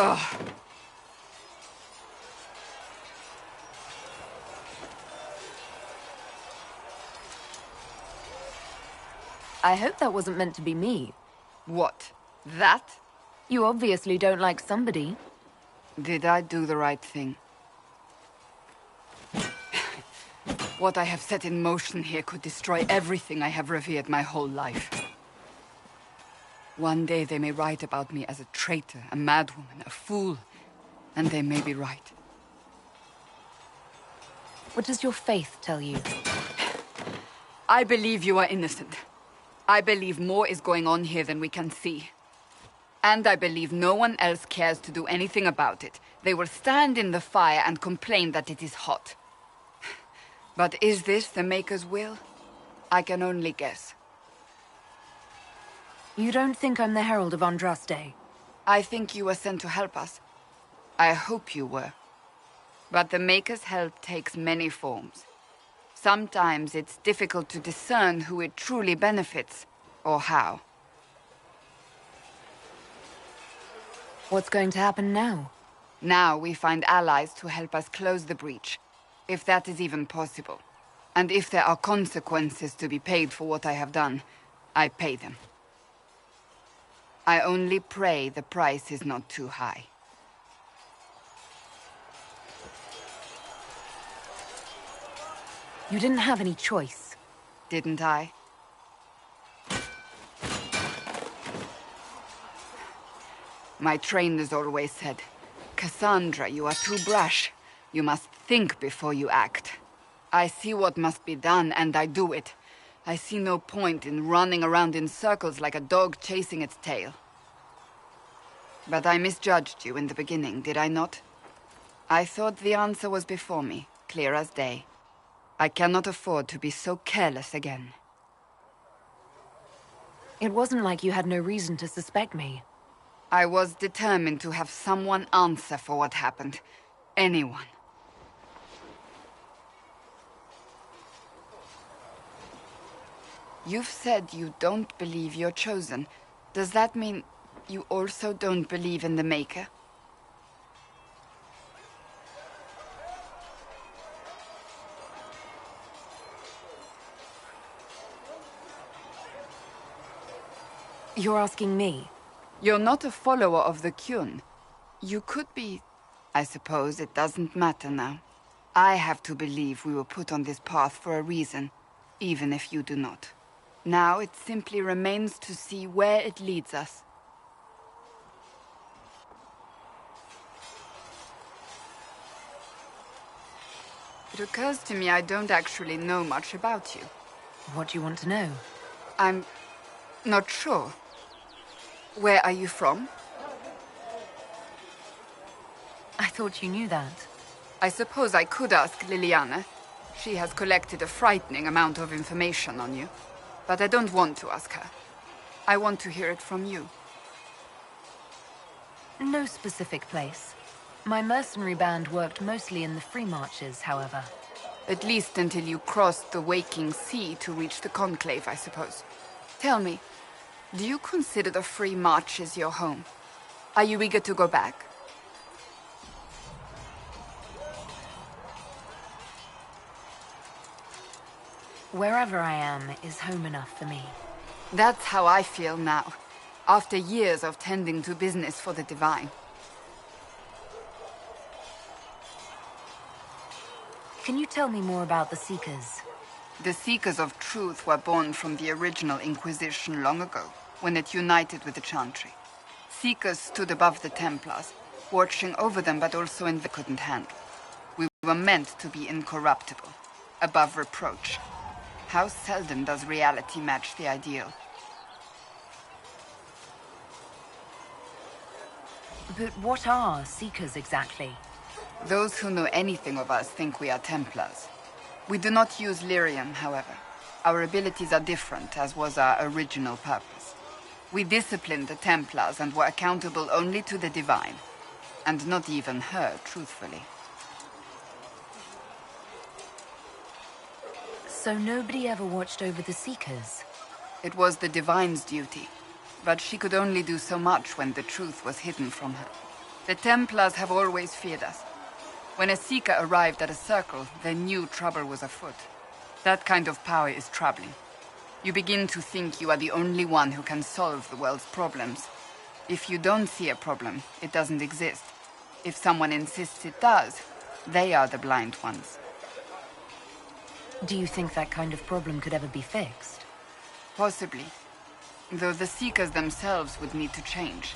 Ugh. I hope that wasn't meant to be me. What? That? You obviously don't like somebody. Did I do the right thing? What I have set in motion here could destroy everything I have revered my whole life. One day they may write about me as a traitor, a madwoman, a fool, and they may be right. What does your faith tell you? I believe you are innocent. I believe more is going on here than we can see. And I believe no one else cares to do anything about it. They will stand in the fire and complain that it is hot. But is this the Maker's will? I can only guess. You don't think I'm the Herald of Andraste? I think you were sent to help us. I hope you were. But the Maker's help takes many forms. Sometimes it's difficult to discern who it truly benefits, or how. What's going to happen now? Now we find allies to help us close the breach, if that is even possible. And if there are consequences to be paid for what I have done, I pay them. I only pray the price is not too high. You didn't have any choice. Didn't I? My trainers always said, Cassandra, you are too brash. You must think before you act. I see what must be done, and I do it. I see no point in running around in circles like a dog chasing its tail. But I misjudged you in the beginning, did I not? I thought the answer was before me, clear as day. I cannot afford to be so careless again. It wasn't like you had no reason to suspect me. I was determined to have someone answer for what happened. Anyone. You've said you don't believe you're chosen. Does that mean you also don't believe in the Maker? You're asking me? You're not a follower of the Qun. You could be... I suppose it doesn't matter now. I have to believe we were put on this path for a reason, even if you do not. Now it simply remains to see where it leads us. It occurs to me I don't actually know much about you. What do you want to know? I'm not sure. Where are you from? I thought you knew that. I suppose I could ask Leiliana. She has collected a frightening amount of information on you. But I don't want to ask her. I want to hear it from you. No specific place. My mercenary band worked mostly in the free marches, however. At least until you crossed the waking sea to reach the Conclave, I suppose. Tell me, do you consider the free marches your home? Are you eager to go back? Wherever I am is home enough for me. That's how I feel now, after years of tending to business for the Divine. Can you tell me more about the Seekers? The Seekers of Truth were born from the original Inquisition long ago, when it united with the Chantry. Seekers stood above the Templars, watching over them but also in the couldn't handle. We were meant to be incorruptible, above reproach. How seldom does reality match the ideal? But what are Seekers exactly? Those who know anything of us think we are Templars. We do not use lyrium, however. Our abilities are different, as was our original purpose. We disciplined the Templars and were accountable only to the Divine. And not even her, truthfully. So nobody ever watched over the Seekers? It was the Divine's duty, but she could only do so much when the truth was hidden from her. The Templars have always feared us. When a Seeker arrived at a circle, they knew trouble was afoot. That kind of power is troubling. You begin to think you are the only one who can solve the world's problems. If you don't see a problem, it doesn't exist. If someone insists it does, they are the blind ones. Do you think that kind of problem could ever be fixed? Possibly. Though the Seekers themselves would need to change.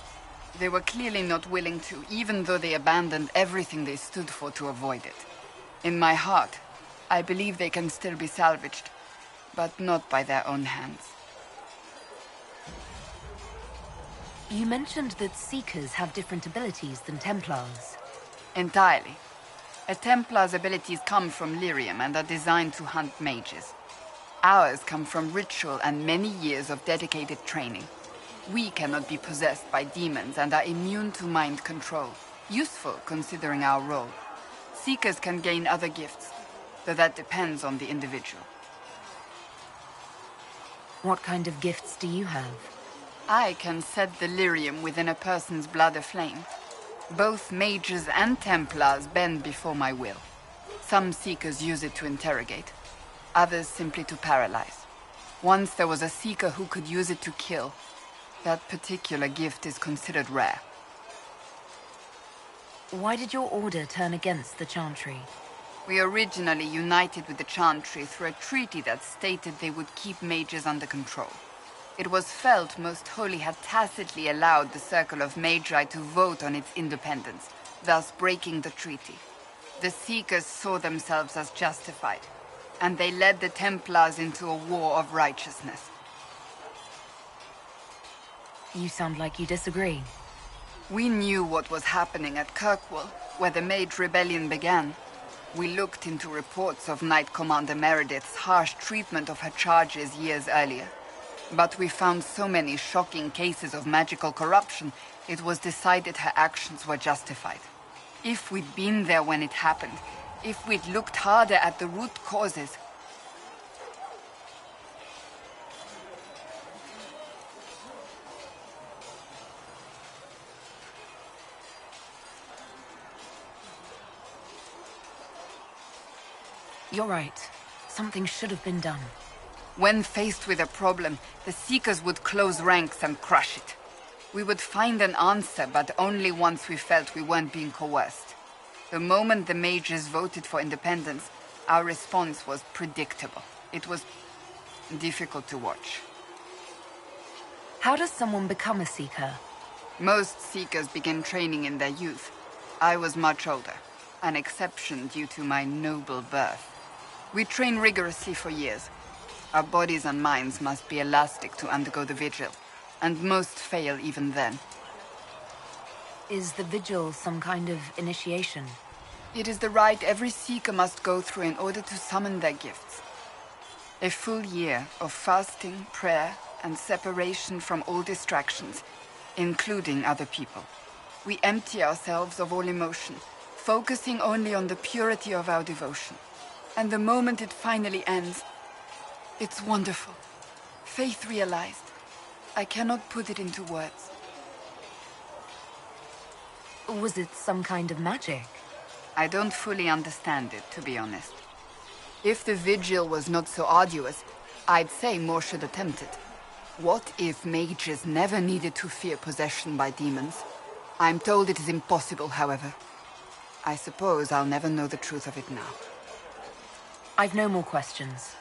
They were clearly not willing to, even though they abandoned everything they stood for to avoid it. In my heart, I believe they can still be salvaged, but not by their own hands. You mentioned that Seekers have different abilities than Templars. Entirely. A Templar's abilities come from lyrium and are designed to hunt mages. Ours come from ritual and many years of dedicated training. We cannot be possessed by demons and are immune to mind control. Useful, considering our role. Seekers can gain other gifts, though that depends on the individual. What kind of gifts do you have? I can set the lyrium within a person's blood aflame. Both mages and Templars bend before my will. Some Seekers use it to interrogate, others simply to paralyze. Once there was a Seeker who could use it to kill. That particular gift is considered rare. Why did your order turn against the Chantry? We originally united with the Chantry through a treaty that stated they would keep mages under control. It was felt Most Holy had tacitly allowed the Circle of Magi to vote on its independence, thus breaking the treaty. The Seekers saw themselves as justified, and they led the Templars into a war of righteousness. You sound like you disagree. We knew what was happening at Kirkwall, where the Mage Rebellion began. We looked into reports of Knight Commander Meredith's harsh treatment of her charges years earlier. But we found so many shocking cases of magical corruption, it was decided her actions were justified. If we'd been there when it happened, if we'd looked harder at the root causes... You're right. Something should have been done. When faced with a problem, the Seekers would close ranks and crush it. We would find an answer, but only once we felt we weren't being coerced. The moment the mages voted for independence, our response was predictable. It was difficult to watch. How does someone become a Seeker? Most Seekers begin training in their youth. I was much older, an exception due to my noble birth. We train rigorously for years. Our bodies and minds must be elastic to undergo the vigil, and most fail even then. Is the vigil some kind of initiation? It is the rite every Seeker must go through in order to summon their gifts. A full year of fasting, prayer, and separation from all distractions, including other people. We empty ourselves of all emotion, focusing only on the purity of our devotion. And the moment it finally ends, it's wonderful. Faith realized. I cannot put it into words. Was it some kind of magic? I don't fully understand it, to be honest. If the vigil was not so arduous, I'd say more should attempt it. What if mages never needed to fear possession by demons? I'm told it is impossible, however. I suppose I'll never know the truth of it now. I've no more questions.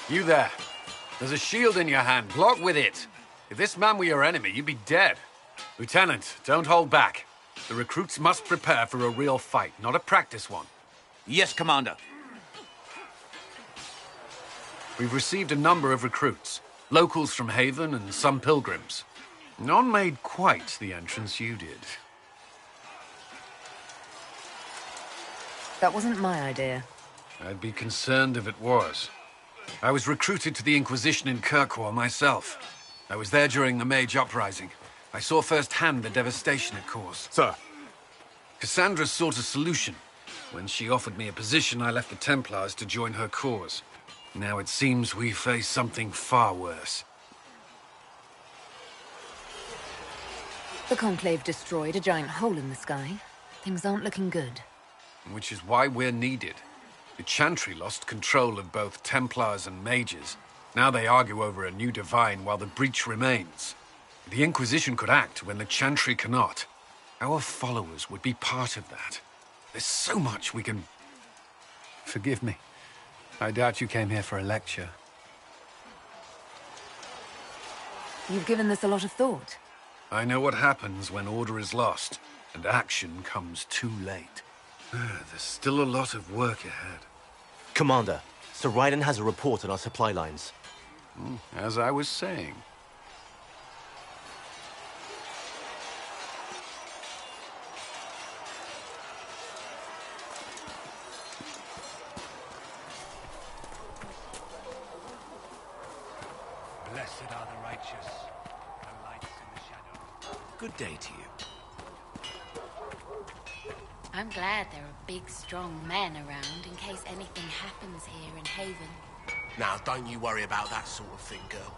You there. There's a shield in your hand. Block with it. If this man were your enemy, you'd be dead. Lieutenant, don't hold back. The recruits must prepare for a real fight, not a practice one. Yes, Commander. We've received a number of recruits. Locals from Haven and some pilgrims. None made quite the entrance you did. That wasn't my idea. I'd be concerned if it was. I was recruited to the Inquisition in Kirkwall myself. I was there during the Mage Uprising. I saw firsthand the devastation it caused. Sir. Cassandra sought a solution. When she offered me a position, I left the Templars to join her cause. Now it seems we face something far worse. The Conclave destroyed a giant hole in the sky. Things aren't looking good. Which is why we're needed. The Chantry lost control of both Templars and mages. Now they argue over a new divine while the breach remains. The Inquisition could act when the Chantry cannot. Our followers would be part of that. There's so much we can... Forgive me. I doubt you came here for a lecture. You've given this a lot of thought. I know what happens when order is lost, and action comes too late. There's still a lot of work ahead. Commander, Sir Ryden has a report on our supply lines. As I was saying. Blessed are the righteous, the lights in the shadow. Good day to you. I'm glad there are big, strong men around in case anything happens here in Haven. Now, don't you worry about that sort of thing, girl.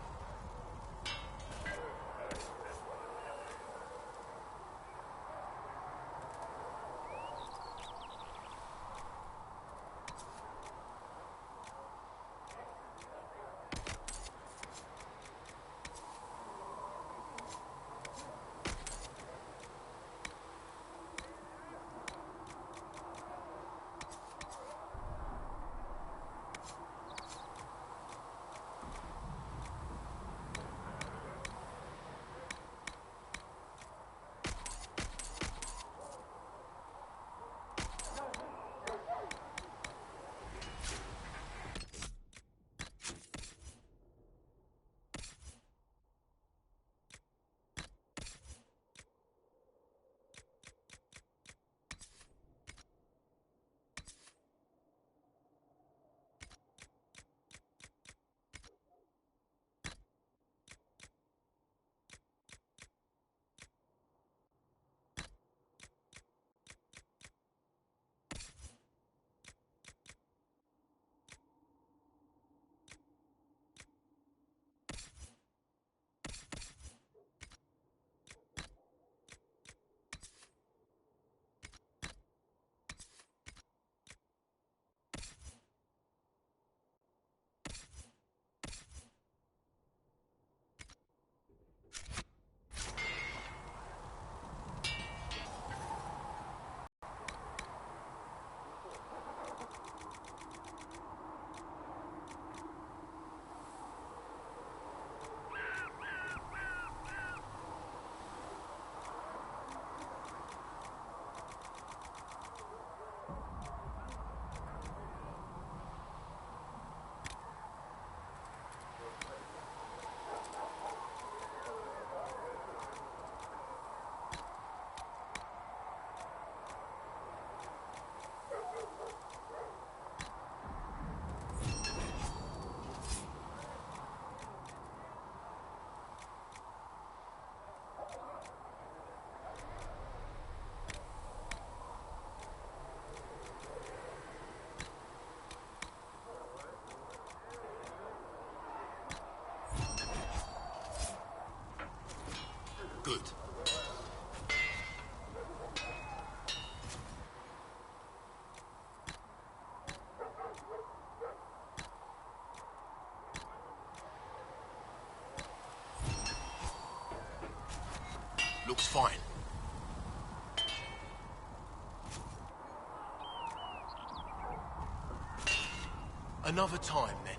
Good. Looks fine. Another time, then.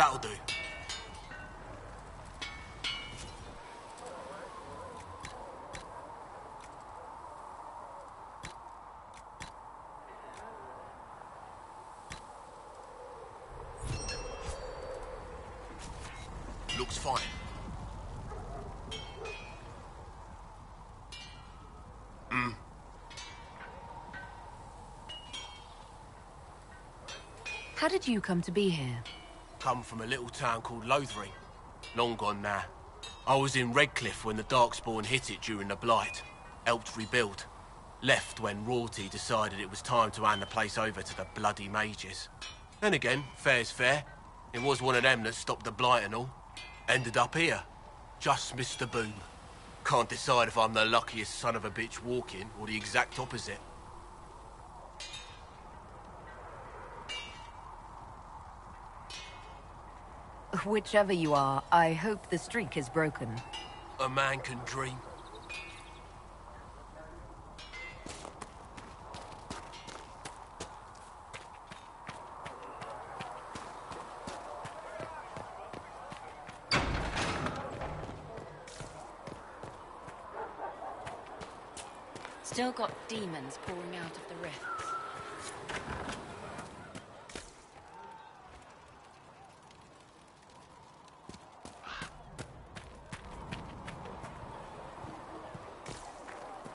That'll do. Looks fine. How did you come to be here? Come from a little town called Lothering. Long gone now. I was in Redcliffe when the Darkspawn hit it during the Blight. Helped rebuild. Left when royalty decided it was time to hand the place over to the bloody mages. Then again, fair's fair. It was one of them that stopped the Blight and all. Ended up here. Just missed the boom. Can't decide if I'm the luckiest son of a bitch walking or the exact opposite. Whichever you are, I hope the streak is broken. A man can dream. Still got demons pouring out of the rifts.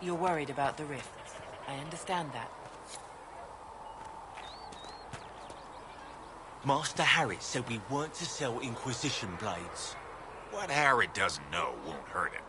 You're worried about the rifts. I understand that. Master Harrit said we weren't to sell Inquisition blades. What Harrit doesn't know won't hurt him.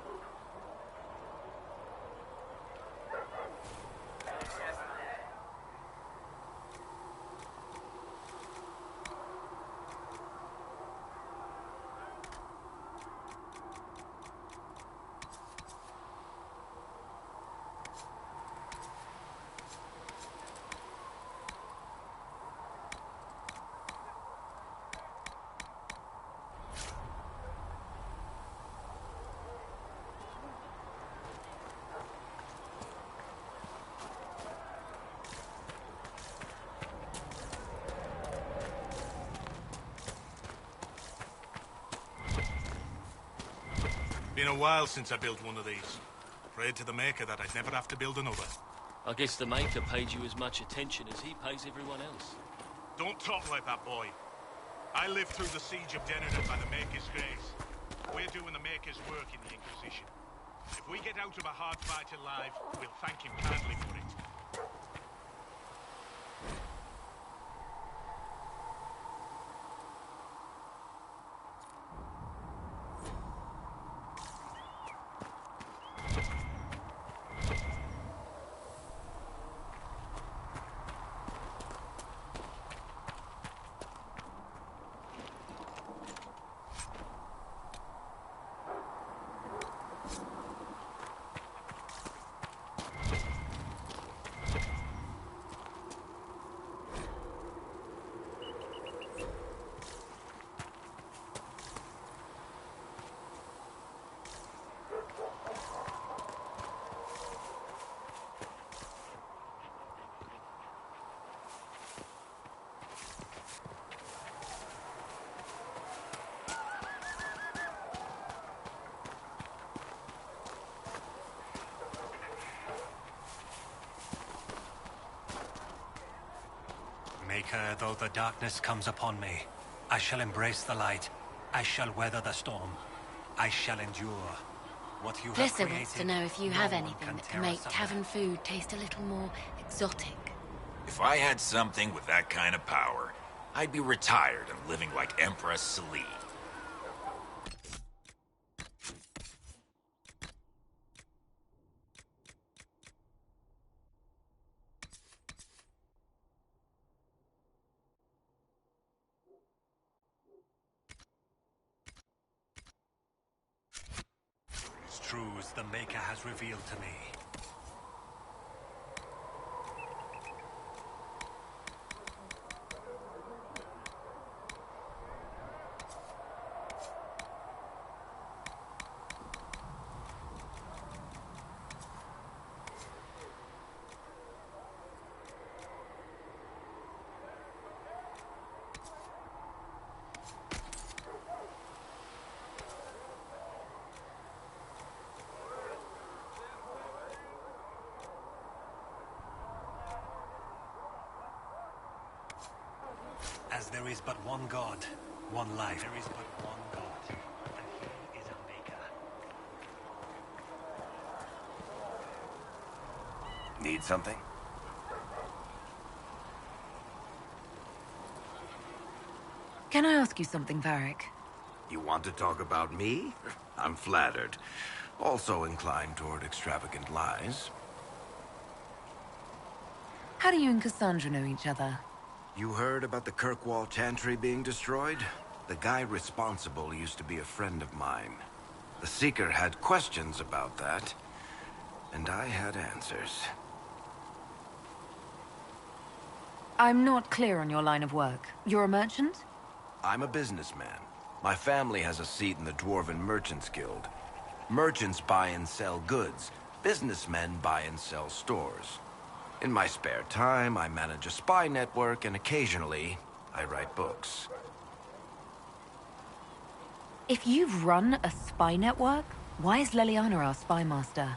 Been a while since I built one of these. Prayed to the Maker that I'd never have to build another. I guess the Maker paid you as much attention as he pays everyone else. Don't talk like that, boy. I lived through the siege of Dennerton by the Maker's grace. We're doing the Maker's work in the Inquisition. If we get out of a hard fight alive, we'll thank him kindly for it. Maker, though the darkness comes upon me, I shall embrace the light. I shall weather the storm. I shall endure. What you have Blissa created, wants to know if you no have one anything can that tear can make asunder. tavern food taste a little more exotic. If I had something with that kind of power, I'd be retired and living like Empress Celine. It's truths the Maker has revealed to me. is but one God, one life. There is but one God, and he is a maker. Need something? Can I ask you something, Varric? You want to talk about me? I'm flattered. Also inclined toward extravagant lies. How do you and Cassandra know each other? You heard about the Kirkwall Chantry being destroyed? The guy responsible used to be a friend of mine. The Seeker had questions about that, and I had answers. I'm not clear on your line of work. You're a merchant? I'm a businessman. My family has a seat in the Dwarven Merchants Guild. Merchants buy and sell goods. Businessmen buy and sell stores. In my spare time, I manage a spy network, and occasionally, I write books. If you've run a spy network, why is Leiliana our spy master?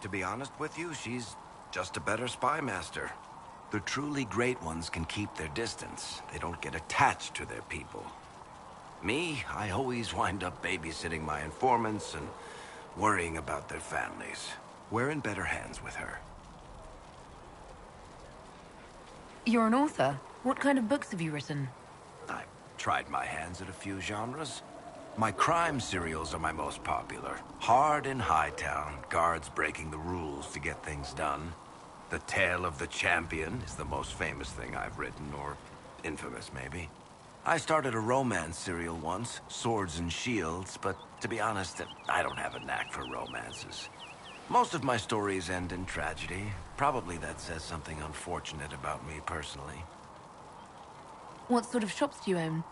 To be honest with you, she's just a better spy master. The truly great ones can keep their distance. They don't get attached to their people. Me, I always wind up babysitting my informants and worrying about their families. We're in better hands with her. You're an author. What kind of books have you written? I've tried my hands at a few genres. My crime serials are my most popular. Hard in Hightown, guards breaking the rules to get things done. The Tale of the Champion is the most famous thing I've written, or infamous, maybe. I started a romance serial once, Swords and Shields, but to be honest, I don't have a knack for romances. Most of my stories end in tragedy. Probably that says something unfortunate about me personally. What sort of shops do you own?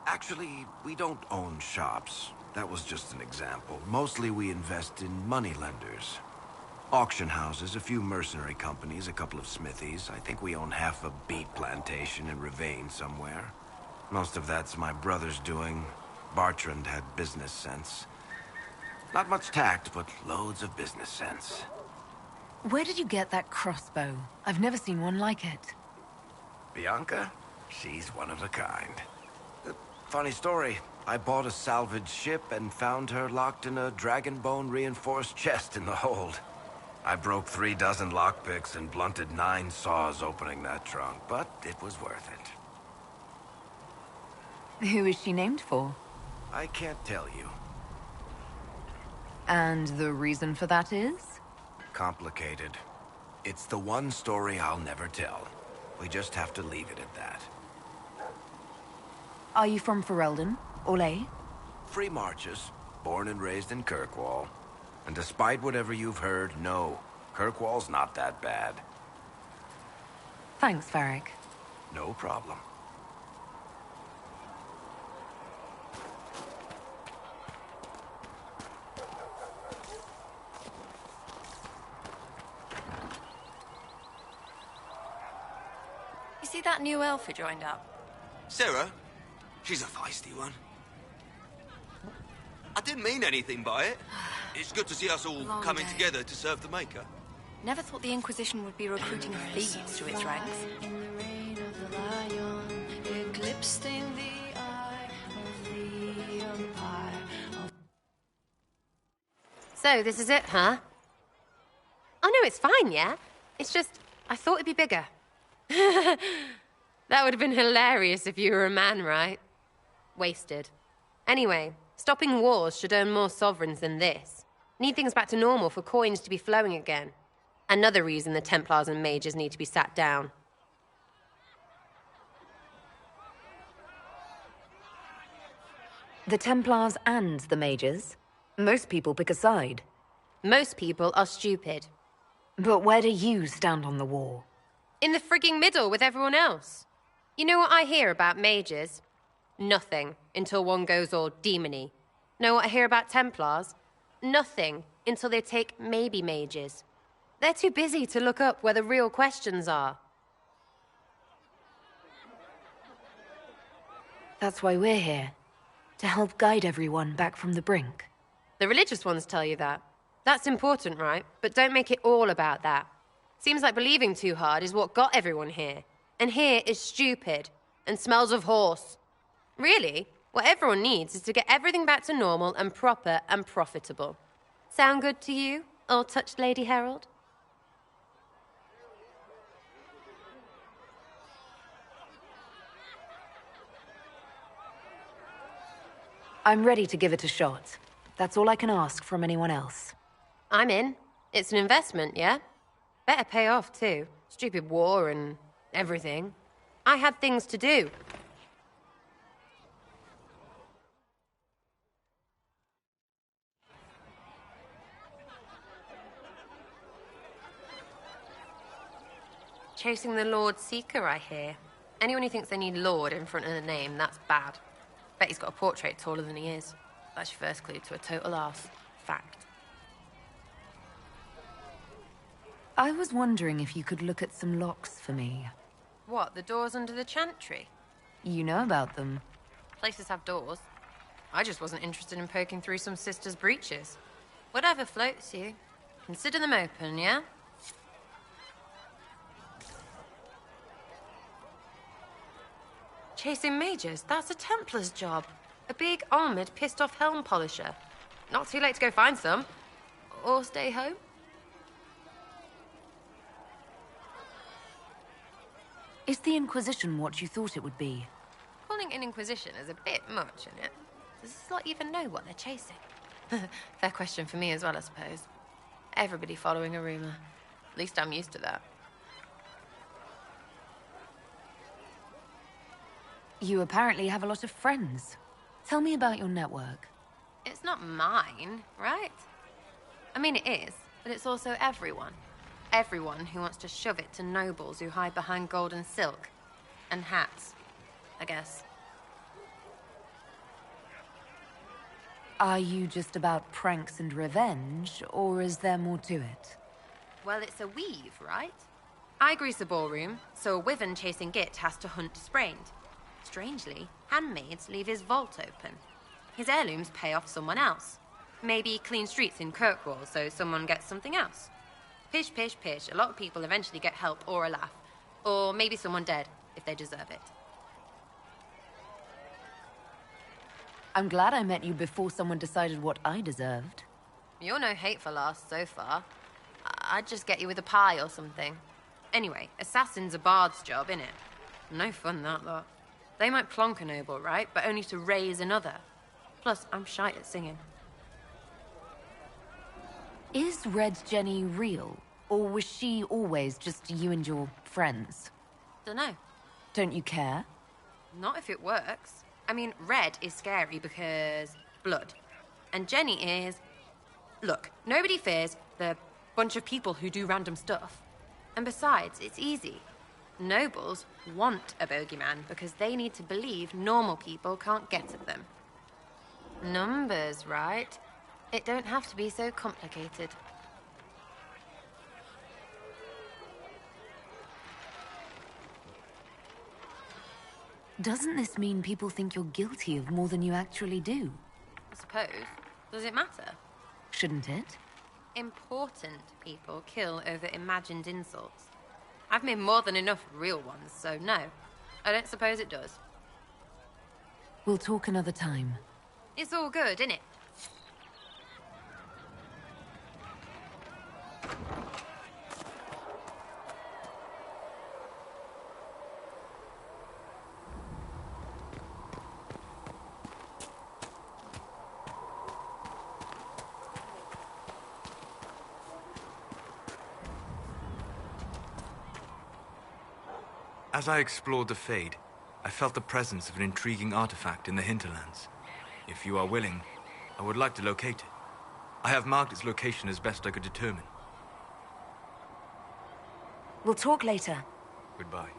Actually, we don't own shops. That was just an example. Mostly we invest in moneylenders. Auction houses, a few mercenary companies, a couple of smithies. I think we own half a beet plantation in Ravane somewhere. Most of that's my brother's doing. Bartrand had business sense. Not much tact, but loads of business sense. Where did you get that crossbow? I've never seen one like it. Bianca? She's one of a kind. Funny story. I bought a salvaged ship and found her locked in a dragonbone reinforced chest in the hold. I broke 3 dozen lockpicks and blunted 9 saws opening that trunk, but it was worth it. Who is she named for? I can't tell you. And the reason for that is? Complicated. It's the one story I'll never tell. We just have to leave it at that. Are you from Ferelden? Orlais? Free marches, born and raised in Kirkwall. And despite whatever you've heard, no, Kirkwall's not that bad. Thanks, Varric. No problem. You see that new elf who joined up? Sera? She's a feisty one. I didn't mean anything by it. It's good to see us all Long coming day. together to serve the Maker. Never thought the Inquisition would be recruiting thieves to its ranks. So, this is it, huh? Oh no, it's fine, yeah? It's just, I thought it'd be bigger. That would have been hilarious if you were a man, right? Wasted. Anyway, stopping wars should earn more sovereigns than this. Need things back to normal for coins to be flowing again. Another reason the Templars and mages need to be sat down. The Templars and the mages? Most people pick a side. Most people are stupid. But where do you stand on the war? In the frigging middle with everyone else. You know what I hear about mages? Nothing, until one goes all demony. Know what I hear about Templars? Nothing, until they take maybe mages. They're too busy to look up where the real questions are. That's why we're here. To help guide everyone back from the brink. The religious ones tell you that. That's important, right? But don't make it all about that. Seems like believing too hard is what got everyone here. And here is stupid. and smells of horse. Really, what everyone needs is to get everything back to normal and proper and profitable. Sound good to you, all-touched Lady Herald? I'm ready to give it a shot. That's all I can ask from anyone else. I'm in. It's an investment, yeah? Better pay off, too. Stupid war and everything. I had things to do. Chasing the Lord Seeker, I hear. Anyone who thinks they need Lord in front of the name, that's bad. Bet he's got a portrait taller than he is. That's your first clue to a total arse. Fact. I was wondering if you could look at some locks for me. What, the doors under the chantry? You know about them. Places have doors. I just wasn't interested in poking through some sister's breeches. Whatever floats you. Consider them open, yeah? Chasing mages, that's a Templar's job. A big, armoured, pissed-off helm polisher. Not too late to go find some. Or stay home. Is the Inquisition what you thought it would be? Calling an Inquisition is a bit much, isn't it? Does this lot even know what they're chasing? Fair question for me as well, I suppose. Everybody following a rumour. At least I'm used to that. You apparently have a lot of friends. Tell me about your network. It's not mine, right? I mean, it is, but it's also everyone. Everyone who wants to shove it to nobles who hide behind gold and silk. And hats, I guess. Are you just about pranks and revenge, or is there more to it? Well, it's a weave, right? I grease a ballroom, so a wyvern chasing Git has to hunt sprained. Strangely, handmaids leave his vault open. His heirlooms pay off someone else. Maybe clean streets in Kirkwall so someone gets something else. Pish, pish, pish. A lot of people eventually get help or a laugh. Or maybe someone dead, if they deserve it. I'm glad I met you before someone decided what I deserved. You're no hateful ass so far. I'd just get you with a pie or something. Anyway, assassin's a bard's job, innit? No fun, that lot. They might plonk a noble, right? But only to raise another. Plus, I'm shite at singing. Is Red Jenny real? Or was she always just you and your friends? Dunno. Don't you care? Not if it works. I mean, Red is scary because blood. And Jenny is... Look, nobody fears the bunch of people who do random stuff. And besides, it's easy. Nobles want a bogeyman because they need to believe normal people can't get at them. Numbers, right? It don't have to be so complicated. Doesn't this mean people think you're guilty of more than you actually do? I suppose. Does it matter? Shouldn't it? Important people kill over imagined insults. I've made more than enough real ones, so no. I don't suppose it does. We'll talk another time. It's all good, innit? As I explored the Fade, I felt the presence of an intriguing artifact in the hinterlands. If you are willing, I would like to locate it. I have marked its location as best I could determine. We'll talk later. Goodbye.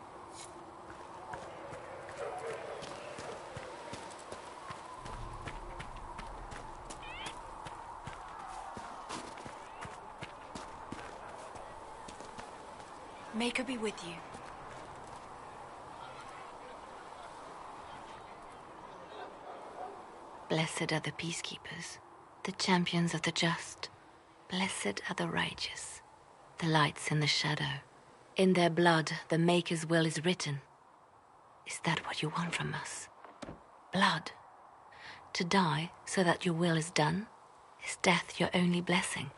Maker be with you. Blessed are the peacekeepers, the champions of the just. Blessed are the righteous, the lights in the shadow. In their blood, the Maker's will is written. Is that what you want from us? Blood? To die so that your will is done? Is death your only blessing?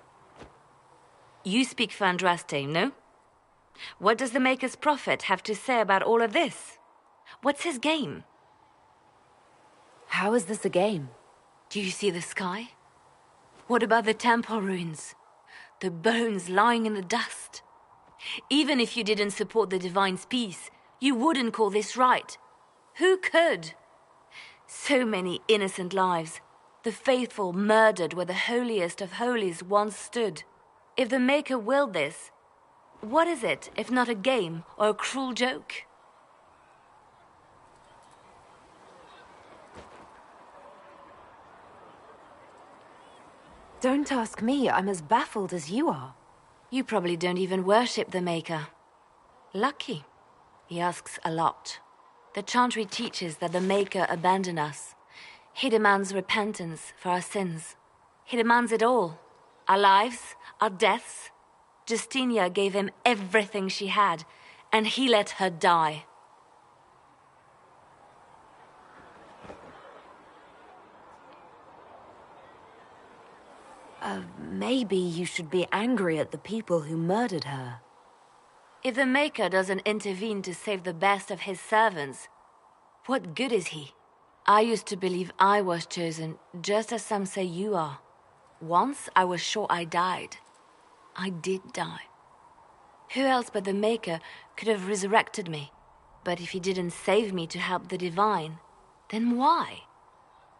You speak for Andraste, no? What does the Maker's prophet have to say about all of this? What's his game? How is this a game? Do you see the sky? What about the temple ruins? The bones lying in the dust? Even if you didn't support the Divine's peace, you wouldn't call this right. Who could? So many innocent lives. The faithful murdered where the holiest of holies once stood. If the Maker willed this, what is it if not a game or a cruel joke? Don't ask me. I'm as baffled as you are. You probably don't even worship the Maker. Lucky. He asks a lot. The chantry teaches that the Maker abandoned us. He demands repentance for our sins. He demands it all. Our lives, our deaths. Justinia gave him everything she had, and he let her die. Maybe you should be angry at the people who murdered her. If the Maker doesn't intervene to save the best of his servants, what good is he? I used to believe I was chosen, just as some say you are. Once I was sure I died. I did die. Who else but the Maker could have resurrected me? But if he didn't save me to help the Divine, then why?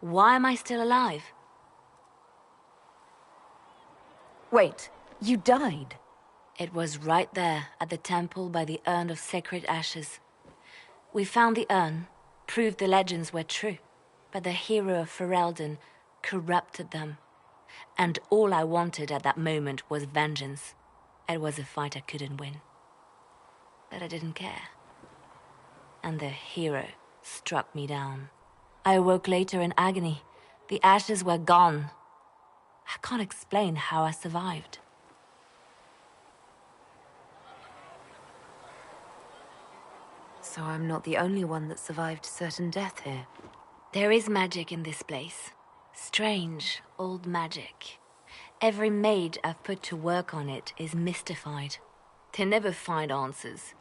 Why am I still alive? Wait, you died? It was right there at the temple by the urn of sacred ashes. We found the urn, proved the legends were true, but the hero of Ferelden corrupted them. And all I wanted at that moment was vengeance. It was a fight I couldn't win. But I didn't care. And the hero struck me down. I awoke later in agony. The ashes were gone. I can't explain how I survived. So I'm not the only one that survived certain death here. There is magic in this place. Strange, old magic. Every mage I've put to work on it is mystified. They never find answers.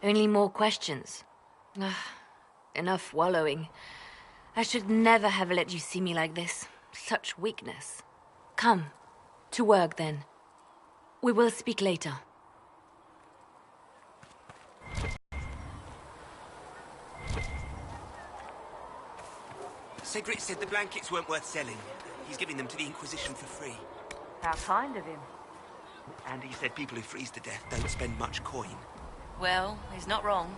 Only more questions. Enough wallowing. I should never have let you see me like this. Such weakness. Come, to work then. We will speak later. Cedric said the blankets weren't worth selling. He's giving them to the Inquisition for free. How kind of him. And he said people who freeze to death don't spend much coin. Well, he's not wrong.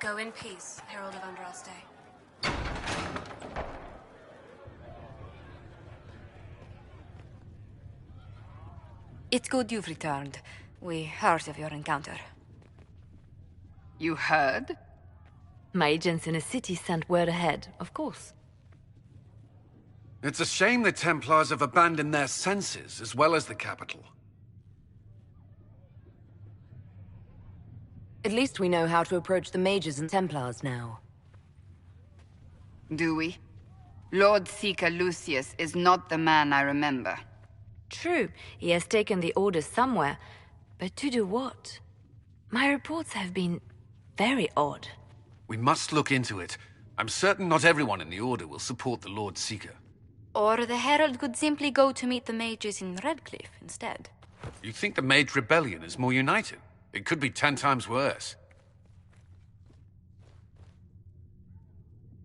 Go in peace, Herald of Andraste. It's good you've returned. We heard of your encounter. You heard? My agents in a city sent word ahead, of course. It's a shame the Templars have abandoned their senses, as well as the capital. At least we know how to approach the mages and Templars now. Do we? Lord Seeker Lucius is not the man I remember. True, he has taken the Order somewhere, but to do what? My reports have been very odd. We must look into it. I'm certain not everyone in the Order will support the Lord Seeker. Or the Herald could simply go to meet the mages in Redcliffe instead. You think the Mage Rebellion is more united? It could be 10 times worse.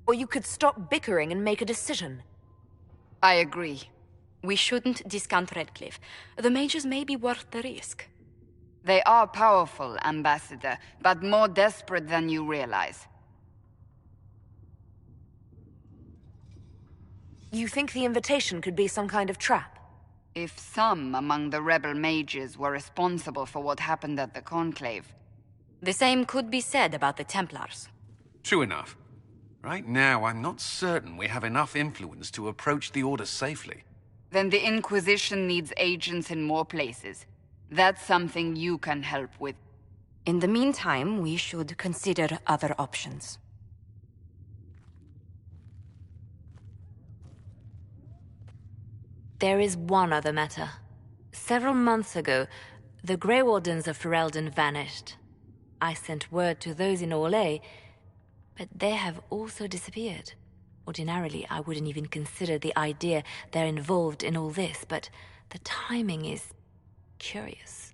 Or you could stop bickering and make a decision. I agree. We shouldn't discount Redcliffe. The mages may be worth the risk. They are powerful, Ambassador, but more desperate than you realize. You think the invitation could be some kind of trap? If some among the rebel mages were responsible for what happened at the Conclave. The same could be said about the Templars. True enough. Right now, I'm not certain we have enough influence to approach the Order safely. Then the Inquisition needs agents in more places. That's something you can help with. In the meantime, we should consider other options. There is one other matter. Several months ago, the Grey Wardens of Ferelden vanished. I sent word to those in Orlais, but they have also disappeared. Ordinarily, I wouldn't even consider the idea they're involved in all this, but the timing is curious.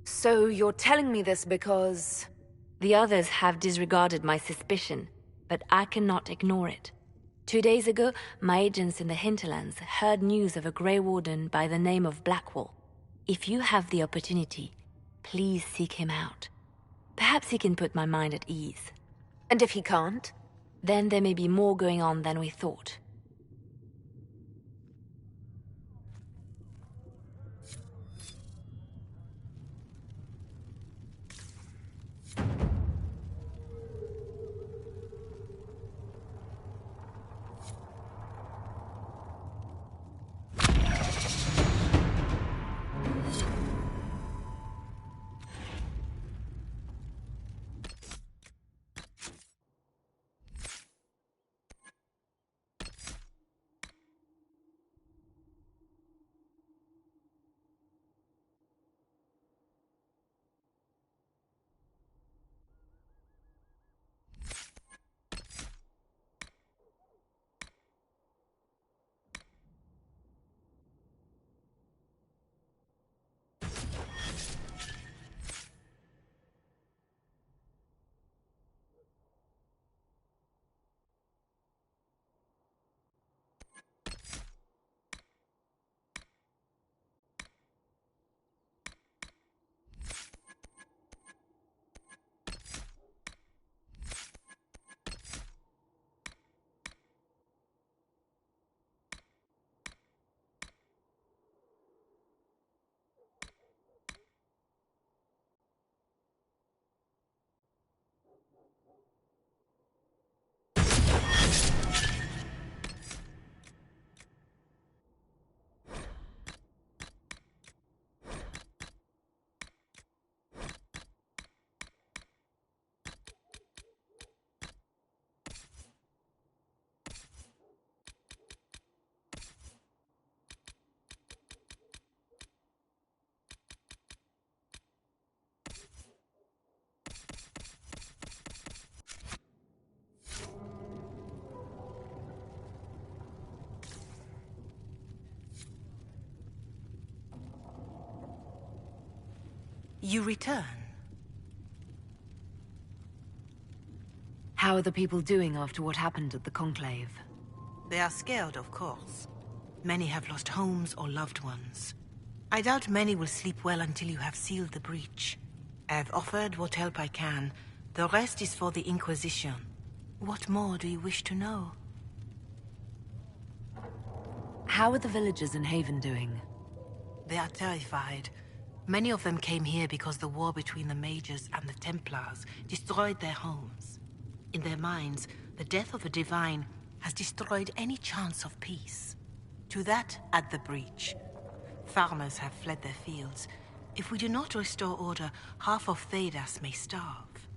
So you're telling me this because... The others have disregarded my suspicion, but I cannot ignore it. 2 days ago, my agents in the hinterlands heard news of a Grey Warden by the name of Blackwall. If you have the opportunity, please seek him out. Perhaps he can put my mind at ease. And if he can't? Then there may be more going on than we thought. You return? How are the people doing after what happened at the Conclave? They are scared, of course. Many have lost homes or loved ones. I doubt many will sleep well until you have sealed the breach. I have offered what help I can. The rest is for the Inquisition. What more do you wish to know? How are the villagers in Haven doing? They are terrified. Many of them came here because the war between the mages and the Templars destroyed their homes. In their minds, the death of the Divine has destroyed any chance of peace. To that, add the breach. Farmers have fled their fields. If we do not restore order, half of Thedas may starve.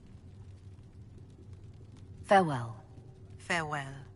Farewell. Farewell.